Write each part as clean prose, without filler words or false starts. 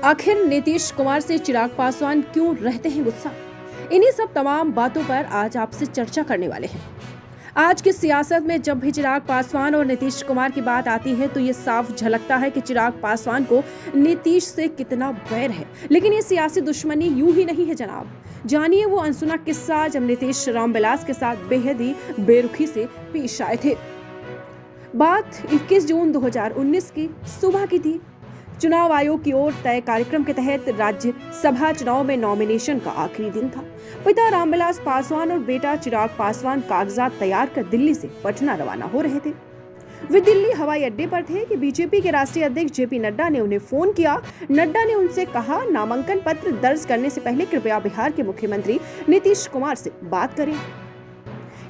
आखिर नीतीश कुमार से चिराग पासवान क्यों रहते हैं गुस्सा? इन्हीं सब तमाम बातों पर आज आपसे चर्चा करने वाले हैं। आज की सियासत में जब भी चिराग पासवान और नीतीश कुमार की बात आती है तो ये साफ झलकता है कि चिराग पासवान को नीतीश से कितना वैर है। लेकिन ये सियासी दुश्मनी यूं ही नहीं है जनाब। जानिए वो अनसुना किस्सा जब नीतीश रामविलास के साथ बेहद ही बेरुखी से पेश आए थे। बात 21 जून 2019 की सुबह की थी। चुनाव आयोग की ओर तय कार्यक्रम के तहत राज्यसभा चुनाव में नॉमिनेशन का आखिरी दिन था। पिता रामविलास पासवान और बेटा चिराग पासवान कागजात तैयार कर दिल्ली से पटना रवाना हो रहे थे। वे दिल्ली हवाई अड्डे पर थे कि बीजेपी के राष्ट्रीय अध्यक्ष जेपी नड्डा ने उन्हें फोन किया। नड्डा ने उनसे कहा, नामांकन पत्र दर्ज करने से पहले कृपया बिहार के मुख्यमंत्री नीतीश कुमार से बात करें।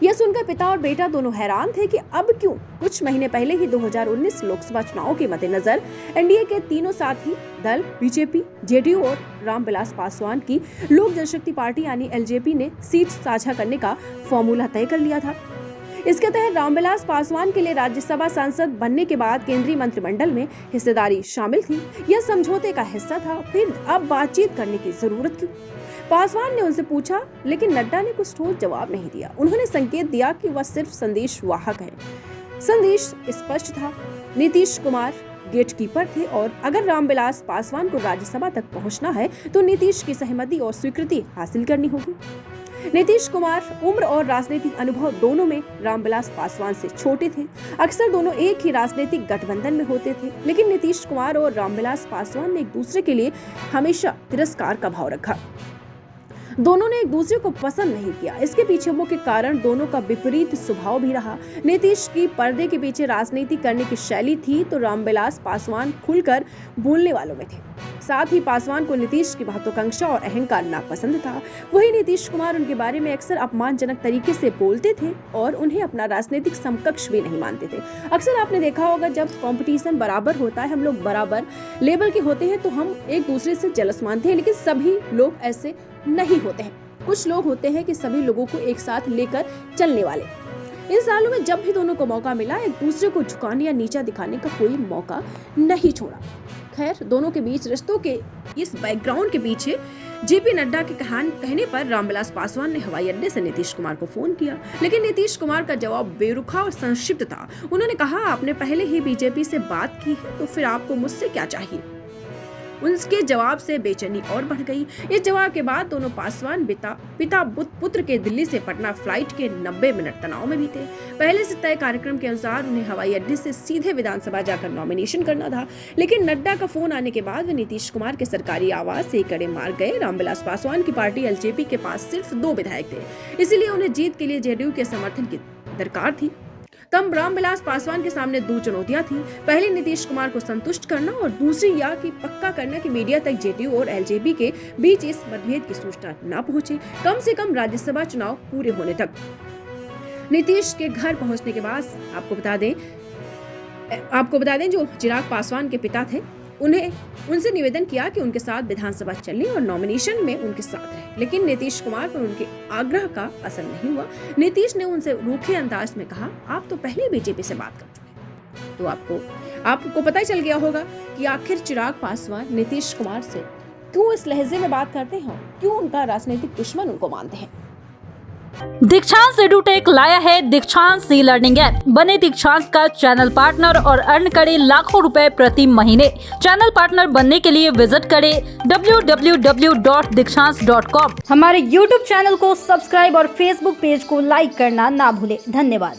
यह सुनकर पिता और बेटा दोनों हैरान थे कि अब क्यों। कुछ महीने पहले ही 2019 लोकसभा चुनाव के मद्देनजर एनडीए के तीनों साथी दल बीजेपी, जेडीयू और रामविलास पासवान की लोक जनशक्ति पार्टी यानी एलजेपी ने सीट साझा करने का फॉर्मूला तय कर लिया था। इसके तहत रामविलास पासवान के लिए राज्यसभा सांसद बनने के बाद केंद्रीय मंत्रिमंडल में हिस्सेदारी शामिल थी। यह समझौते का हिस्सा था। फिर अब बातचीत करने की जरूरत क्यों? पासवान ने उनसे पूछा, लेकिन नड्डा ने कुछ ठोस जवाब नहीं दिया। उन्होंने संकेत दिया कि वह सिर्फ संदेश वाहक है। संदेश स्पष्ट था, नीतीश कुमार गेटकीपर थे और अगर रामविलास पासवान को राज्यसभा तक पहुंचना है तो नीतीश की सहमति और स्वीकृति हासिल करनी होगी। नीतीश कुमार उम्र और राजनीतिक अनुभव दोनों में रामविलास पासवान से छोटे थे। अक्सर दोनों एक ही राजनीतिक गठबंधन में होते थे, लेकिन नीतीश कुमार और रामविलास पासवान ने एक दूसरे के लिए हमेशा तिरस्कार का भाव रखा। दोनों ने एक दूसरे को पसंद नहीं किया। इसके पीछे मुख्य कारण दोनों का विपरीत स्वभाव भी रहा। नीतीश की पर्दे के पीछे राजनीति करने की शैली थी तो रामविलास पासवान खुलकर बोलने वालों में थे। साथ ही पासवान को नीतीश की महत्वाकांक्षा और अहंकार नापसंद था। वही नीतीश कुमार उनके बारे में अक्सर अपमानजनक तरीके से बोलते थे और उन्हें अपना राजनीतिक समकक्ष भी नहीं मानते थे। अक्सर आपने देखा होगा, जब कंपटीशन बराबर होता है, हम लोग बराबर लेवल के होते हैं तो हम एक दूसरे से जलस मानते हैं, लेकिन सभी लोग ऐसे नहीं होते हैं। कुछ लोग होते हैं कि सभी लोगों को एक साथ लेकर चलने वाले। इन सालों में जब भी दोनों को मौका मिला, एक दूसरे को झुकाने या नीचा दिखाने का कोई मौका नहीं छोड़ा। खैर, दोनों के बीच रिश्तों के इस बैकग्राउंड के पीछे जेपी नड्डा के कहने पर रामविलास पासवान ने हवाई अड्डे से नीतीश कुमार को फोन किया, लेकिन नीतीश कुमार का जवाब बेरुखा और संक्षिप्त था। उन्होंने कहा, आपने पहले ही बीजेपी से बात की है तो फिर आपको मुझसे क्या चाहिए? उनके जवाब से बेचैनी और बढ़ गई। इस जवाब के बाद दोनों पासवान पिता पुत्र के दिल्ली से पटना फ्लाइट के 90 मिनट तनाव में बीते। पहले से तय कार्यक्रम के अनुसार उन्हें हवाई अड्डे से सीधे विधानसभा जाकर नॉमिनेशन करना था, लेकिन नड्डा का फोन आने के बाद वे नीतीश कुमार के सरकारी आवास से कड़े मार गए। रामविलास पासवान की पार्टी एलजेपी के पास सिर्फ 2 विधायक थे, इसीलिए उन्हें जीत के लिए जेडीयू के समर्थन की दरकार थी। तब रामविलास पासवान के सामने 2 चुनौतियां थी। पहली, नीतीश कुमार को संतुष्ट करना और दूसरी यह कि पक्का करना कि मीडिया तक जेडीयू और एलजेपी के बीच इस मतभेद की सूचना न पहुंचे, कम से कम राज्यसभा चुनाव पूरे होने तक। नीतीश के घर पहुंचने के बाद आपको बता दें जो चिराग पासवान के पिता थे, उनसे निवेदन किया कि उनके साथ विधानसभा चलें और नॉमिनेशन में उनके साथ रहे, लेकिन नीतीश कुमार पर उनके आग्रह का असर नहीं हुआ। नीतीश ने उनसे रूखे अंदाज में कहा, आप तो पहले बीजेपी से बात कर चुके, तो आपको पता ही चल गया होगा कि आखिर चिराग पासवान नीतीश कुमार से क्यों इस लहजे में बात करते हैं, क्यों उनका राजनीतिक दुश्मन उनको मानते हैं। दीक्षांत एडुटेक लाया है दीक्षांत ई लर्निंग ऐप। बने दीक्षांत का चैनल पार्टनर और अर्न करें लाखों रुपए प्रति महीने। चैनल पार्टनर बनने के लिए विजिट करें www.dikshans.com। हमारे YouTube चैनल को सब्सक्राइब और Facebook पेज को लाइक करना ना भूलें। धन्यवाद।